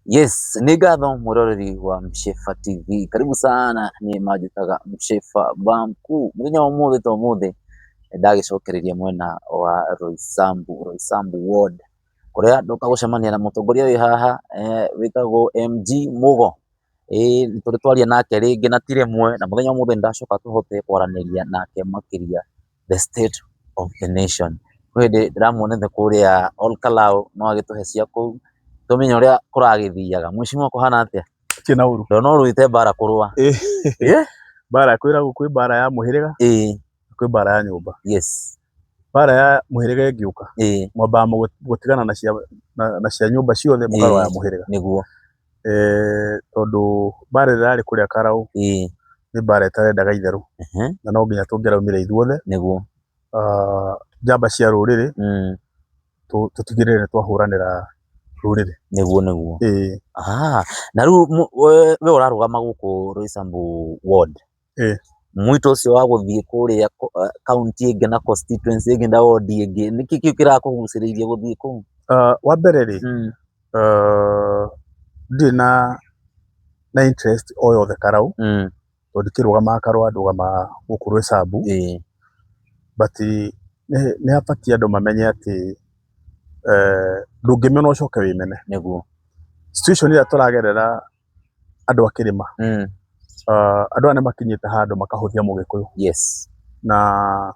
Yes, nĩ ngatho mwĩroreri wa Mshefa TV. Karibu sana nĩ manjĩtaga Mshefa Bamku. Mũthenya wa ũmũthĩ ta ũmũthĩ ndagĩcokereria mwena wa Roysambu Ward, kũrĩa ndoka gũcemania na mũtongoria wĩ haha wĩtagwo MG Mugo. Tũrĩ twaria nake rĩngĩ na ti rĩmwe, na mũthenya wa ũmũthĩ ndacoka tũhote kwaranĩria nake makĩria the state of the nation. Hĩndĩ ndĩramuonete kũrĩa Olkalau no agĩtũhe cia kũu tumenye ũrĩa kũragĩthiaga. Mheshimiwa kũhana atĩa? Kina uru. Ndona ũrũĩte mbara kũrũa. Mbara kwĩragwo kwĩ mbara ya mũhĩrĩga, kwĩ mbara ya nyũmba. Yes. Mbara ya mũhĩrĩga ĩngĩũka, mwambaga gũtigana na cia nyũmba ciothe mũkarũa ya mũhĩrĩga. Nĩguo. Tondũ mbara ĩrĩa yarĩ kũrĩa Karau nĩ mbara ĩtarendaga itherũ, na no nginya tũngĩraumire ithuothe. Nĩguo. Njamba cia rũrĩrĩ tũtigĩrĩre nĩ twahũranĩra rũrĩrĩ. Nĩguo. Na rĩu we ũrarũgama gũkũ Roysambu Ward. Mwito ũcio wa gũthiĩ kũrĩa county ĩngĩ na constituency ĩngĩ na ward ĩngĩ, nĩkĩ kĩu kĩrakũgucĩrĩirie gũthiĩ kũu? Wa mbere rĩ, ndirĩ na interest o yothe Karau, tondũ ndikĩrũgamaga Karau, ndũgamaga gũkũ Roysambu. But nĩ habatie andũ mamenye atĩ ndũngĩmena ũcoke wĩmene. Nĩguo. Situation ĩrĩa tũragerera andũ a kĩrĩma, andũ aya nĩ makinyĩte handũ makahũthia Mũgĩkũyũ. Yes. Na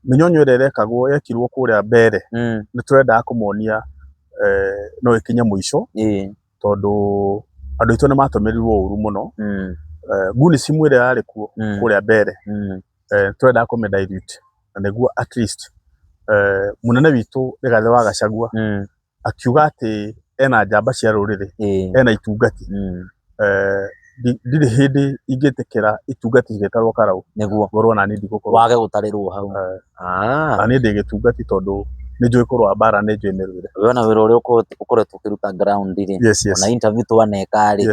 mĩnyonyo ĩrĩa ĩrekagwo yekirwo kũrĩa mbere, nĩ tũrendaga kũmonia no ĩkinye mũico, tondũ andũ aitũ nĩ matũmĩrirwo ũru mũno. Nguni cimu ĩrĩa yarĩ kuo kũrĩa mbere, tũrendaga kũmĩ-dilute, na nĩguo at least mũnene witũ Rigathĩ wa Gachagua akiuga atĩ ena njamba cia rũrĩrĩ, ena itungati. Ndirĩ hĩndĩ ingĩtĩkĩra itungati cigĩtarwo Karau. Nĩguo. Ngorwo na niĩ ndigũkorwo. Wage gũtarĩrwo hau. Na niĩ ndĩ gĩtungati tondũ nĩ njũĩ kũrũa mbara, nĩ njũĩ mĩrũĩre. Wona wĩra ũrĩa ũkoretwo ũkĩruta ground rĩ, ona interview twaneka rĩ,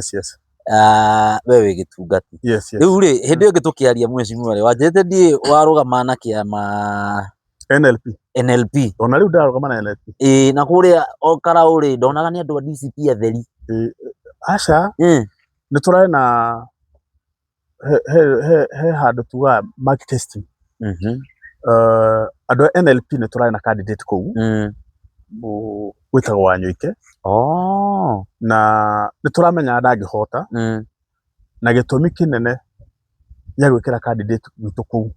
we wĩ gĩtungati. Rĩu rĩ, hĩndĩ ĩyo ĩngĩ tũkĩaria Mheshimiwa rĩ, wanjĩrĩte ndiĩ warũgama na kĩama NLP. Ona rĩu ndarũgama na NLP. Na kũrĩa Karau rĩ, ndonaga nĩ andũ a DCP atheri. Aca, nĩ tũrarĩ na he handũ tugaga mark testing. Andũ a NLP nĩ tũrarĩ na candidate kũu gwĩtagwo Wanyũike. Na nĩ tũramenya ndangĩhota, na gĩtũmi kĩnene gĩa gwĩkĩra candidate witũ kũu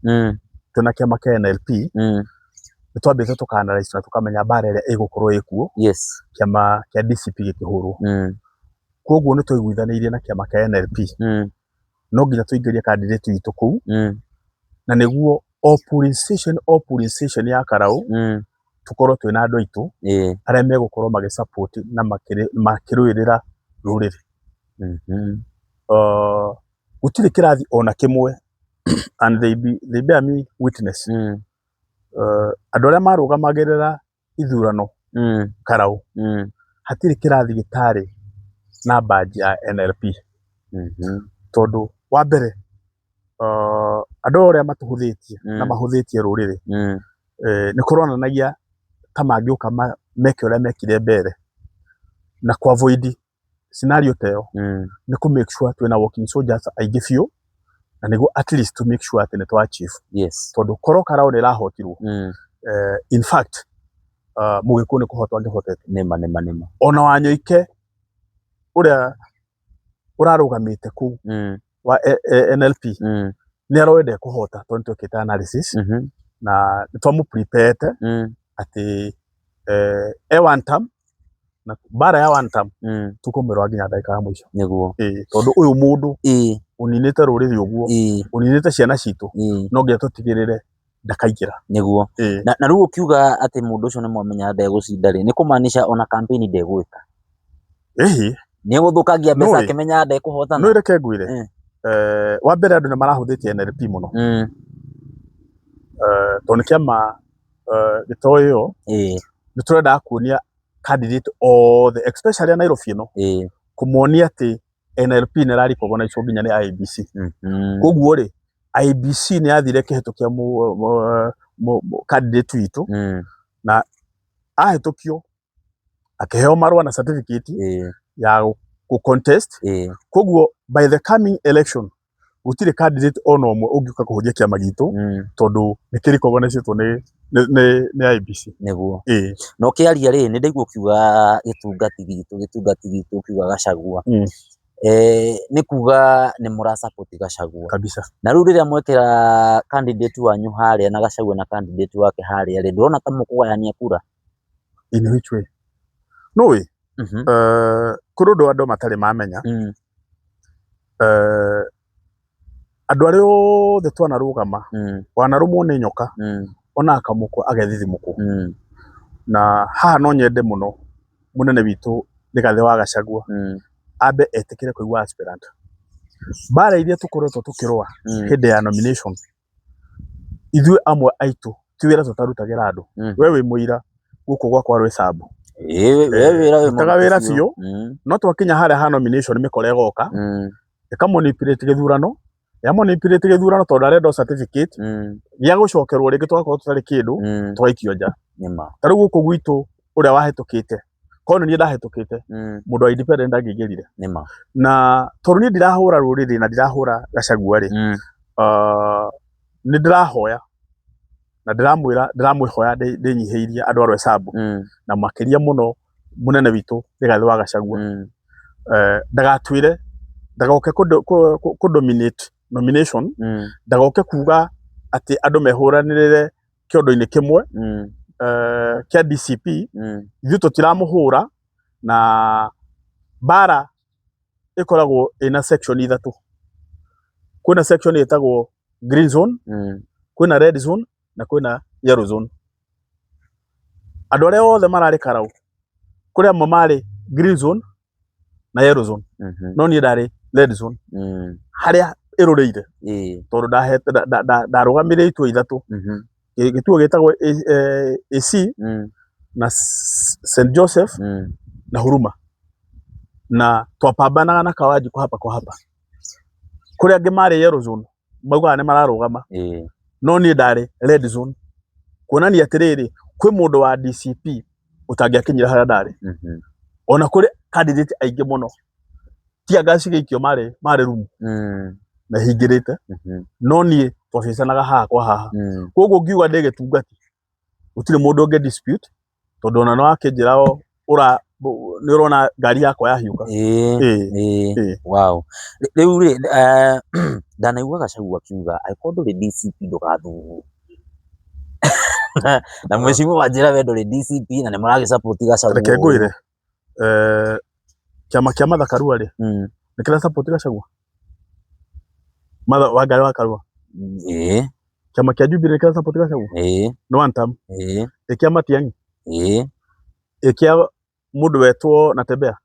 twĩna kĩama kĩa NLP, nĩ twambĩte tũka-analyze na tũkamenya mbara ĩrĩa ĩgũkorwo ĩkuo kĩama kĩa DCP gĩkĩhũrwo. Koguo nĩ twaiguithanĩirie na kĩama kĩa NLP, no nginya tũingĩrie candidate witũ kũu, na nĩguo o polling station ya Karau tũkorwo twĩna andũ aitũ arĩa megũkorwo magĩ-support na makĩrũĩrĩra rũrĩrĩ. Gũtirĩ kĩrathi ona kĩmwe, and they bear me witness, andũ arĩa marũgamagĩrĩra ithurano Karau, hatirĩ kĩrathi gĩtarĩ na badge ya NLP. Tondũ wa mbere, andũ arĩa matũhũthĩtie na mahũthĩtie rũrĩrĩ, nĩ kũronanagia ta mangĩũka meke ũrĩa mekire mbere, na avoid scenario ta ĩyo, nĩ kũ make sure twĩna walking soldiers aingĩ biũ, na nĩguo at least to make sure atĩ nĩ twa achieve. Tondũ korwo Karau nĩ ĩrahotirwo, in fact Mũgĩkũyũ nĩ kũhotwo angĩhotete. Nĩma. Ona Wanyũike ũrĩa ũrarũgamĩte kũu wa NLP nĩ aroende kũhota, tondũ twĩkĩte analysis na nĩ twamũ-prepare atĩ one term, na mbara ya one term tũkũmĩrũa nginya ndagĩka ya mũico. Nĩguo. Tondũ ũyũ mũndũ ũninĩte rũrĩrĩ ũguo, ũninĩte ciana citũ, no nginya tũtigĩrĩre ndakaingĩra. Nĩguo. Na rĩu ũkiuga atĩ mũndũ ũcio nĩ mwamenya ndegũcinda rĩ, nĩ kũmaanisha ona campaign ndegwĩka? Nĩ gũthũkangia mbeca akĩmenya ndekũhotana? No reke ngwĩre, wa mbere andũ nĩ marahũthĩtie NLP mũno, tondũ nĩ kĩama gĩtoĩ ĩyo, nĩ tũrendaga kuonia candidate othe, especially a Nairobi ĩno, kũmonia atĩ NLP nĩ ĩra-recognize nginya nĩ IEBC. Koguo rĩ, IEBC nĩ yathire kĩhĩtũkia candidate witũ, na ahĩtũkio akĩheo marũa na certificate ya ku contest koguo by the coming election gutire candidate ono omwe ungiuka kuhujia kiama gitu tondu nikiri kogonecetwo ni IBC niguo no kiaria ri ni ndaigua kiuga gitungati gitu kiuga Gachagua ni kuga ni mura support Gachagua kabisa na riu riria mwekera candidate wanyu haria na Gachagua na candidate wake haria ri ndurona ta mukugayania kura in which way no way kuri andu matari mamenya andu aria othe twanarugama wanarumwo ni nyoka ona akamukwa agethithimukwo na haha no nyende muno munene witu Rigathi wa Gachagua abe etikire kuigua aspirant bara iria tukoretwo tukirwa hindi ya nomination ithuĩ amwe aitu ti wĩra tutarutagira andu we wi muira guku gwakwa Roysambu wĩra biũ no twakinya haria ha nomination mikore goka ikamanipulate githurano yamanipulate githurano tondu arenda certificate gĩa gucokerwo ringi twakorwo tutari kindu twaikio nja ta riu guku gwitu uria wahetukite kono nie ndahetukite mundu wa independent angĩingĩrire na tondu nie ndirahura ruriri na ndirahura Gachagua ri ni ndirahoya na ndiramwihoya ndinyihĩirie andu a Roysambu na makiria muno munene witu Rigathi wa Gachagua ndagatwire ndagoke ku dominate nomination ndagoke kuga ati andu mehuranirire kiondo-ini kimwe kia DCP ithuĩ tutiramuhura na bara ikoragwo ina section ithatu kwina section itagwo green zone kwina red zone na kwina yellow zone andu aria othe marari karau kuria amwe mari green zone na yellow zone no nie ndari red zone haria irureire tondu ndarugamire itwe ithatu gituo gitagwo AC na St Joseph na Huruma na twapambanaga na Kawaji kwa hapa kuria angi mari yellow zone maugaga ni mararugama no nie ndari red zone kuonania atiriri kwi mundu wa DCP utangiakinyira haria ndari ona kuri candidate aingi muno tia gaci gikio mari rumu na hingirite no nie twabicanaga haha kwa haha koguo ngiuga ndi gitungati utire mundu ungi dispute tondu ona no akinjirao ni urona ngari yakwa yahiuka wow riu ri ndanaigua Gachagua kiuga angĩkorwo ndũrĩ DCP ndũgathurwo na mheshimiwa wanjĩra we ndũrĩ DCP na nĩ mũragĩsupport Gachagua reke ngwĩre kiama kia Martha Karua ri nĩ kĩra support Gachagua Wangari wa Karua kiama kia Jubilee nĩ kĩra support Gachagua no one term kia Matiang'i kia mundu wetwo Natembeya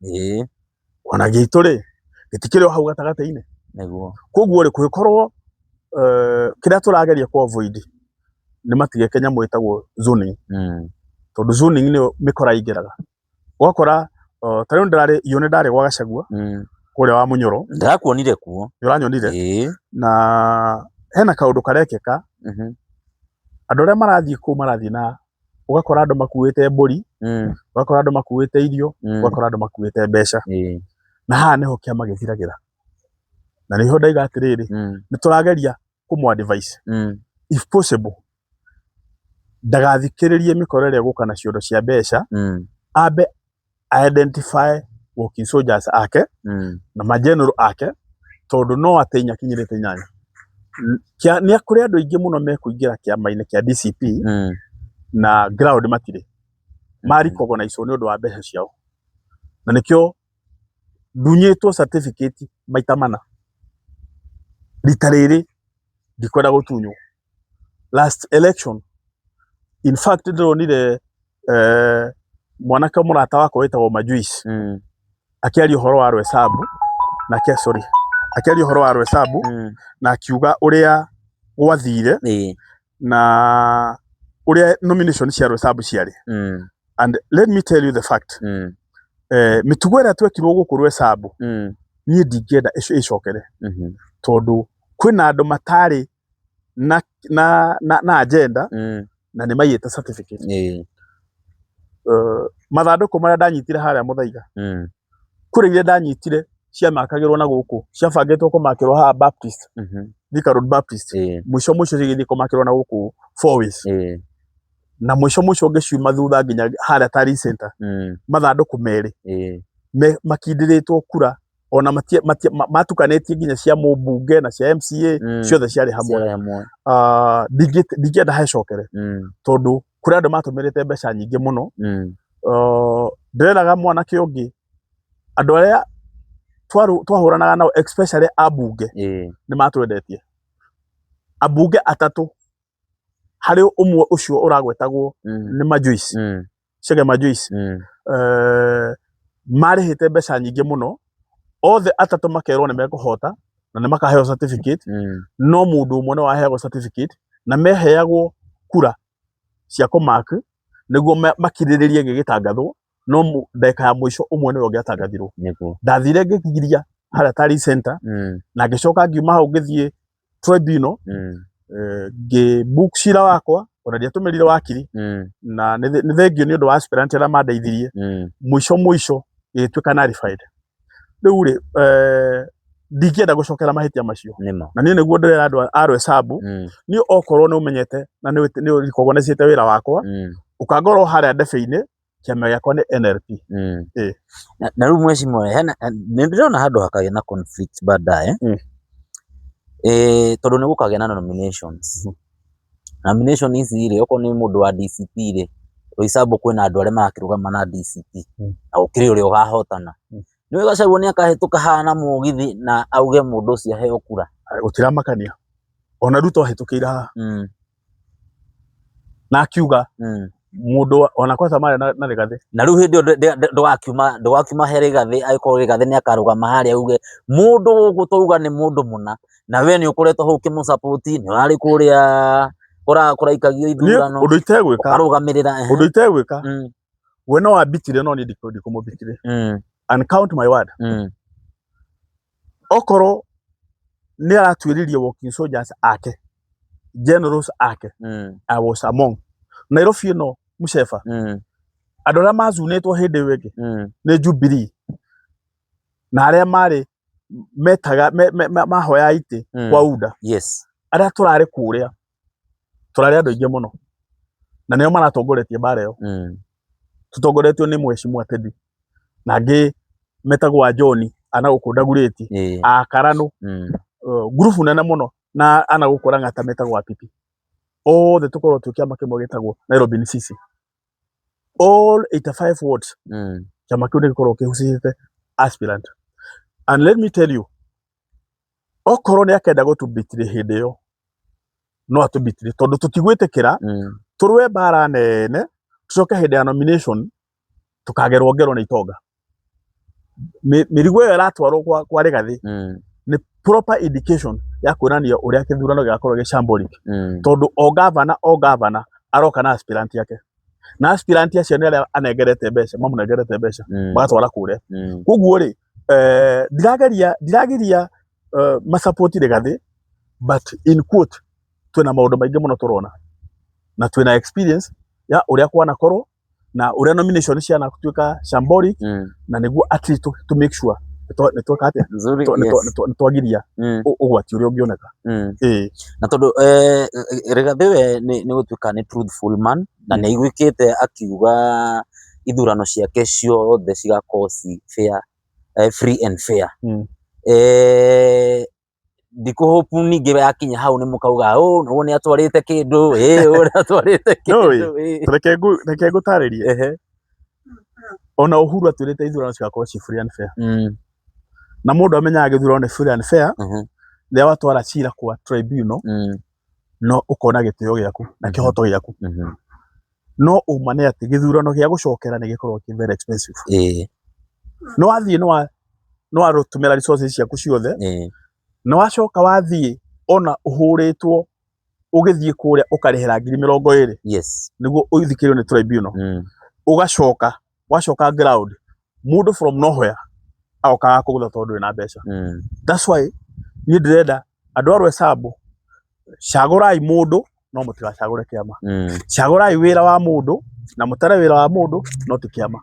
ona gitu ri gitikire hau gatagata-ini niguo koguo ri kwikorwo kiria turageria ku avoid ni matige Kenya mwitagwo zoning tondu zoning ni mikora ingiraga wakora tariu ndari gwa Gachagua kuria wa Munyoro ndakuonire kuo uranyonire na hena kaundu karekeka andu aria marathii ku marathii na ugakora andu makuite mburi ugakora andu makuite irio ugakora andu makuite mbeca na haha niho kiama githiragira na niho ndaiga atiriri ni turageria kumu advice if possible ndagathikiririe mikorere guka na ciondo cia mbeca abe identify working soldiers ake na mageneral ake tondu no atenya kinyirite nyanya ni akuri andu aingi muno mekuingira kiama-ini kia DCP na ground matire mari recognize ni undu wa mbeca ciao na nikio ndunyitwo certificate maita mana ritariri ndikwenda gutunywo last election in fact ndonire mwanake murata wako wetagwo Majuice akiaria uhoro wa Roysambu na akiaria uhoro wa Roysambu na akiuga uria gwathire na uria nomination cia Roysambu ciari and let me tell you the fact mitugo ĩrĩa twekirwo gũkũ Roysambu niĩ ndingĩenda ĩcokere tondu kwĩna andũ matarĩ na agenda na nĩ maiyĩte certificate mathandũkũ marĩa ndanyitire harĩa Mũthaiga kuri iria ndanyitire cia makagirwo na guku cia bangitwo kumakirwo ha Baptist Thika Road Baptist mwisho cigithii kumakirwo na guku Fourways na mwisho ngiciuma thutha nginya haria Tari Center mathanduku meri makindiritwo kura ona matukanetie nginya cia mubunge na cia MCA ciothe ciari hamwe ndingenda hecokere tondu kuri andu matumirite mbeca nyingi muno ndireraga mwanake ungi andu aria twahuranaga nao especially abunge ni matwendetie abunge atatu hari umwe ucio uragwetagwo ni Majoice Chege Majoice marihite mbeca nyingi muno othe atatu makerwo ni mekuhota na ni makaheo certificate no mundu umwe no waheagwo certificate na meheagwo kura cia kumark niguo makiriririe gigitangathwo no ndeka ya mwisho umwe niwe ngiatangathirwo ndathire ngigiria haria Tari Center na ngicoka ngiuma hau ngithie tribunal book cira wakwa ona ndiatumirire wakiri na ni thengio ni undu wa aspirant ara mandeithirie mwisho igituika nullified riu ri ndingienda gucokera mahitia macio na ni niguo ndirera andu a Rwesambu ni okorwo ni umenyete na ni urikogonecete wira wakwa ukangorwo haria ndebe-ini kiama giakwa ni NLP na riu mweshimwe ni ndirona handu hakagia na conflict baadaye tondu ni gukagia na nominations ici ri oko ni mundu wa DCP ri Rwesambu kwina andu aria makirugama na DCP na ukiri uri ugahotana niwe Gachagua ni akahituka hana mugithi na auge mundu ucio aheo kura utiramakania ona Ruto ahitukire haha na akiuga mundu ona kwanza mari na Rigathi na riu hindi ndugakiuma he Rigathi aiko Rigathi ni akarugama haria auge mundu gutuga ni mundu muna na we ni ukuretwo hau kimusupport ni wari kuria kuraikagio ithurano undu itegwika arugamirira we no abitire no ni ndikumubitire and count my word okoro ni aratwiririe walking soldiers ake generals ake I was among Nairobi no Muchefa andu aria mazunetwo hindi wege ni Jubilee na aria mari metaga mahoya ite kwa UDA aria turari kuria turari andu ingi muno na nio maratongoretie bara iyo tutongoretio ni Mheshimiwa Teddy na ngi metagwa John anagukundaguriti akaranu grupu nene muno na anagukora ngata metagwa Pipi othe tukorwo tukiama kimwe gitagwo Nairobi ni sisi all 85 wards kiama kiu gikorwo kihucite aspirant and let me tell you okorwo ni akenda gutubitire hindi iyo no atubitire tondu tutigwitikira turwe bara nene tucoke hindi ya nomination tukagerwo ngero na itonga mirigo yaratwarwo kwa Rigathi ni proper indication ya kuonania uria kithurano giakorwo gicamboric tondu o governor aroka na aspirant yake na aspirant acio ni aria anengerete mbeca mamunengerete mbeca magatwara kuria koguo ri ndirageria masupport Rigathi but in quote twina maundu maingi muno turona na twina experience ya uria kwana korwo na uria nomination ciana kutuika shamboric na niguo at least to make sure network atia nitwagiria ugwati uria ungioneka na tondu Rigathi we ni gutuika ni truthful man na ni igwikite akiuga ithurano ciake ciothe cigakorwo fair free and fair ndikuhopu ningi yakinya hau ni mukauga no ni atwarite kindu uri atwarite kindu reke ngutaririe ona Uhuru atwirite ithurano cigakorwo free and fair na mundu amenyaga githurano ni free and fair ria watwara cira kwa tribunal no ukona gitio giaku na kihoto giaku no umane ati githurano gia gucokera ni gikorwo ki very expensive no wathie no arutumira resources ciaku ciothe no wacoka wathie ona uhuritwo ugithie kuria ukarihira 20,000 niguo uithikirwe ni tribunal ugacoka wacoka ground mundu from nowhere aokaga kugutha tondu ina mbeca that's why ni ndirenda andu a Rwesambu cagurai mundu no mutigacagure kiama cagurai wira wa mundu na mutare wira wa mundu no ti kiama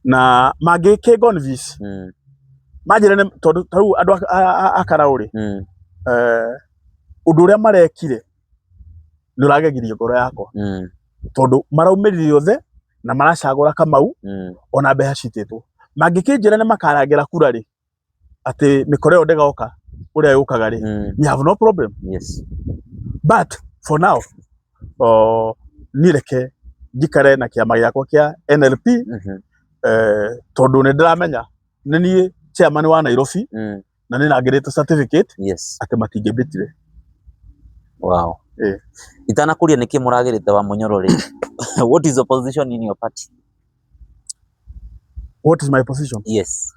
na magike gonvis majira ne tondu tau andu akarauri undu uria marekire ni uragegirie ngoro yakwa tondu maraumirire othe na maracagura Kamau ona mbeca cititwo mangikinjira ni makaragira kura ri ati mikore yo ndegoka uria yukaga ri we have no problem. Yes, but for now nireke njikare na kiama giakwa kia NLP tondu ni ndiramenya ni nie chairman wa Nairobi na ni nangirite certificate ati matingibitire. Wow. Itana kuria niki muragirite wa Munyoro ri what is the position in your party? What is my position? Yes,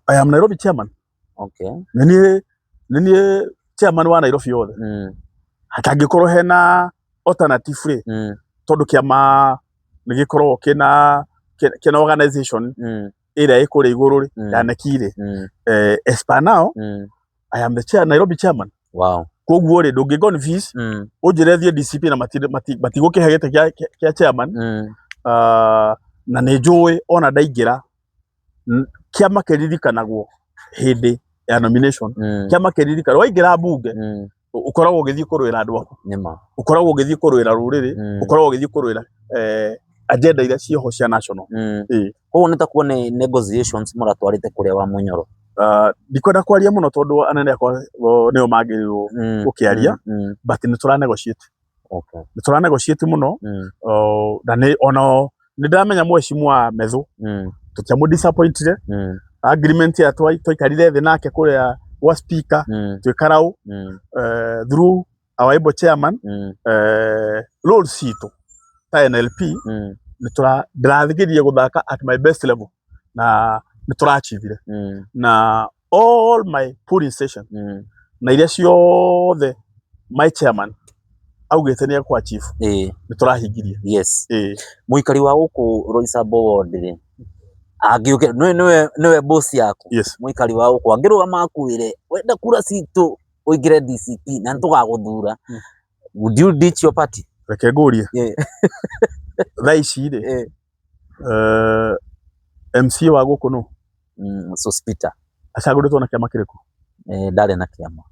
I am Nairobi chairman. Okay. Nini chairman wa Nairobi yothe hatangikorwo hena alternative free tondu kiama nigikorwo kina organization ira ikore iguru ri yanekire as per now I am the Nairobi chairman. Wow. Koguo ri ndungigo ni fees unjirethie DCP na matigukihege kia chairman na ni njui ona ndaingira kiama kiririkanagwo hindi ya nomination kiama kiririkana waingira bunge ukoragwo ugithii kurwira andu aku ukoragwo ugithii kurwira ruriri ukoragwo ugithii kurwira agenda ira cioho cia national koguo nita kuona negotiations muratwarite kuria wa Munyoro ndikwenda kwaria muno tondu anene akwa nio magirirwo gukiaria but ni tura negotiate. Okay. Ni tura negotiate muno na ni ona ni ndamenya mweshimwa Methu tutiamu disappointed agreement ya twikarire thi nake kuria wa speaker twikarau through our able chairman role situ ta NLP ni tura ndirathigirie guthaka at my best level na ni tura achievire na all my polling station na iria ciothe my chairman augite ni akwa chief ni turahingirie. Yes, muikari wa guku Roysambu ward ri agiuke niwe boss yako. Yes. Muikari wa guku angirugama akuire wenda kura situ uigire DCP na ntugaguthura would you ditch your party? Reke ngurie thaici ri MC wa guku no Sospita acaguritwo na kiama kiriku ndari na kiama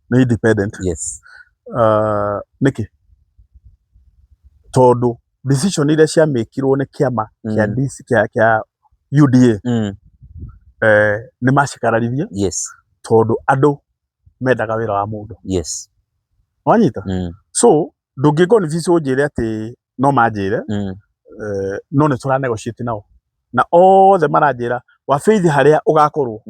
ni independent. Yes. Niki tondu decision iria cia mekirwo ni kiama kia UDA ni macikararithia. Yes. Tondu andu mendaga wira wa mundu. Yes. Wanyita so ndungigo ni viso njire ati no manjire no ni tura negotiate nao na othe maranjira wa faith haria ugakorwo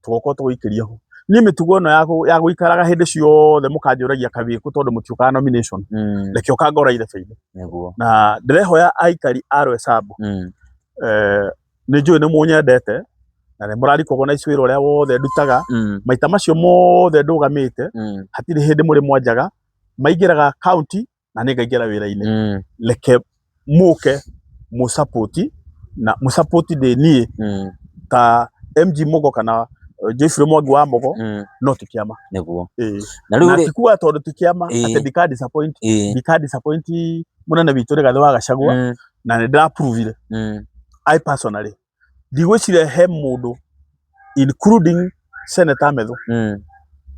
tugokorwo tugikiria ho ni mitugo no ya guikaraga hindi ciothe mukanjuragia kabiku tondu mutiuka nomination reke ukangora ile faith neguo na ndirehoya aikari a Roysambu ni njui ni munyendete na ni murariko gona icwiro ria wothe ndutaga maita macio mothe ndugamite hatiri hindi muri mwanjaga maingiraga county na ningaingira wira-ini reke muke mu support na mu support de nie ta MG Mogo kana Jeffrey Mwangi wa Mogo no tikiama neguo na riu tikuwa tondu tikiama ati ndika disappoint munene witu Rigathi wa Gachagua na ni ndira prove I personally ndigwicire he mundu including Senator Methu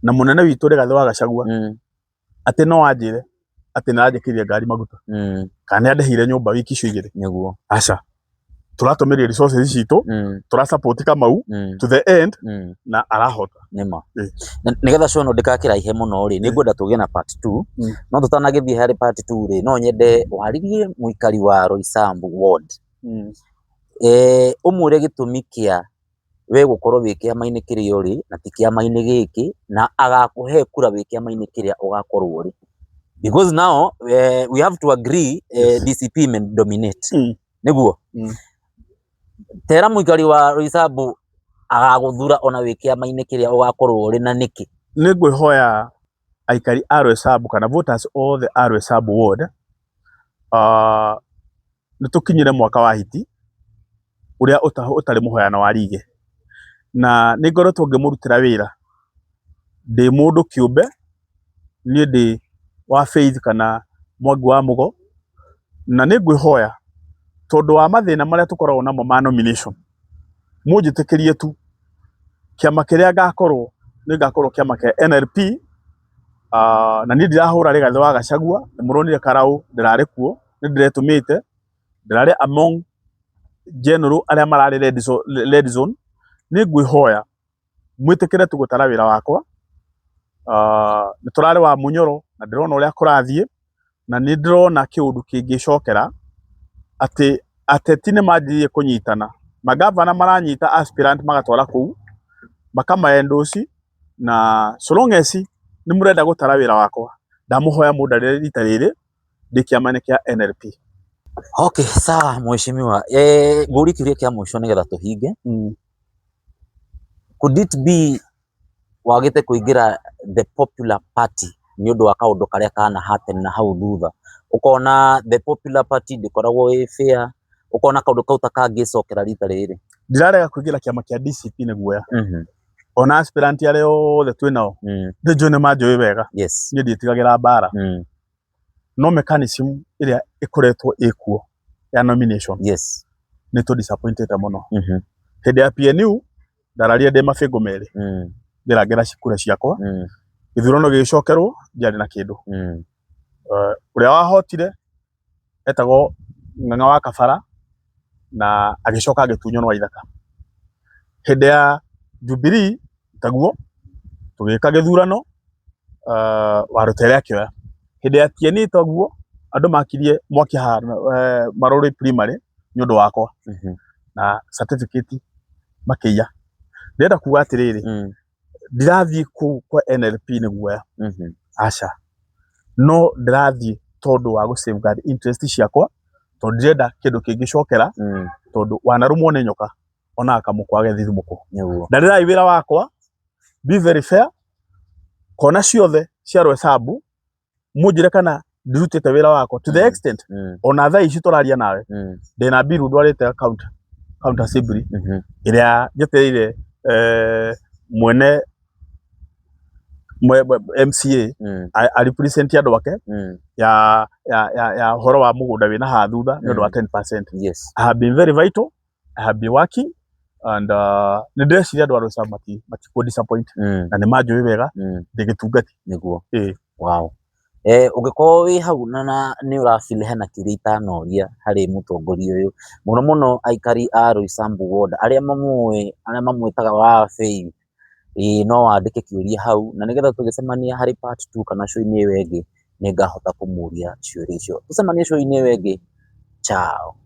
na munene witu Rigathi wa Gachagua ati no anjire ati naranjikiria ngari maguta kana ndehire nyumba wiki icio igiri neguo aca turatumiria resources citu tura support Kamau to the end na arahota nima nigetha cono ndikakiraihe muno ri ningwenda tugie na part 2 no tutanagithie hari part 2 ri no nyende waririe muikari wa Roysambu ward umure gitumi kia we gukorwo wi kiama-ini kiria uri na ti kiama-ini giki na agakuhe kura wi kiama-ini kiria ugakorwo ri because now we have to agree DCP men dominate niguo tera muikari wa Roysambu agaguthura ona wi kiama-ini kiria ugakorwo ri na niki ni ngwihoya aikari a Roysambu kana voters all the Roysambu ward ni tukinyire mwaka wa hiti uria utari muhoyano wa rige na ni ngoretwo ngimurutira wira ndi mundu kiumbe ni ndi wa faith kana Mwangi wa Mogo na ni ngwihoya tondu wa mathina maria tukoragwo namo ma nomination munjitikirie tu kiama kiria ngakorwo ni ngakorwo kiama kia NRP. Na ni ndirahura Rigathi wa Gachagua, nimuronire Karau ndirari kuo, ni ndiretumite ndirari among general aria marari red zone. Ni ngwihoya mwitikire tugutara wira wakwa. Ni turari wa Munyoro na ndirona uria kurathie, na ni ndirona kiundu kingicokera ati ateti ni manjirie kunyitana, magavana maranyita aspirant magatwara kuu makamaendosi, na so long as ni murenda gutara wira wakwa ndamuhoya mundarire rita riri ndi kiama kia NRP. Okay, sawa mheshimiwa. Nguri kiuria kia mwisho nigetha tuhinge. Could it be wagite kuingira the popular party ni undu wa kaundu karia kana happen na hau thutha, ukona the popular party ndikoragwo wi fair, ukona kaundu kau takangicokera rita riri? Ndirarega kuingira kiama kia DCP ni guoya. Ona aspirant aria othe twinao ndijo ni manjui wega. Yes. Ni nditigagira bara. No mechanism iria ikoretwo ikuo ya nomination. Yes. Ni to disappointed muno. Hede ya PNU ndararia ndi mafingo meri. Ndiragera cikura ciakwa. Ithurano gicokerwo ndiari na kindu. Uria wahotire etagwo Ng'ang'a wa Kabara na agicoka agitunyo wa ithaka. Hede ya Jubilee taguo tugika githurano warutere akioya. Hede ya TNA taguo andu makirie mwaki marori primary ni undu wakwa na certificate makiya. Ndenda kuga atiriri ndirathie kwa NLP ni guoya. Aca no ndirathie tondu wa gu safeguard interest ciakwa, tondu ndirenda kindu kingicokera, tondu wanarumwo ni nyoka ona akamukwa gethithumuko. Ndarira wira wakwa be very fair, kona ciothe cia rwesabu munjire kana ndirutite wira wakwa to the extent ona thaa ici turaria nawe ndina biru ndwarite counter assembly iria njetereire mwene MCA a represent andu ake ya horo wa mugunda wina ha thutha ni undu wa 10%. Yes. I have been very vital, I have been working, and ni ndeciria andu a rwesabu matiko disappoint na ni manjui wega ndigitungati niguo. Wow. Ungikorwo wi hau na ni urafeel hena kiria itanoria hari mutongoria uyu muno muno aikari a Roysambu ward aria mamwitaga wa fei, no wandike kiuria hau na nigetha tugicemania hari part 2 kana show-ini iyo ingi ni ngahota kumuria ciuria icio. Tucemanie show-ini iyo ingi. Ciao.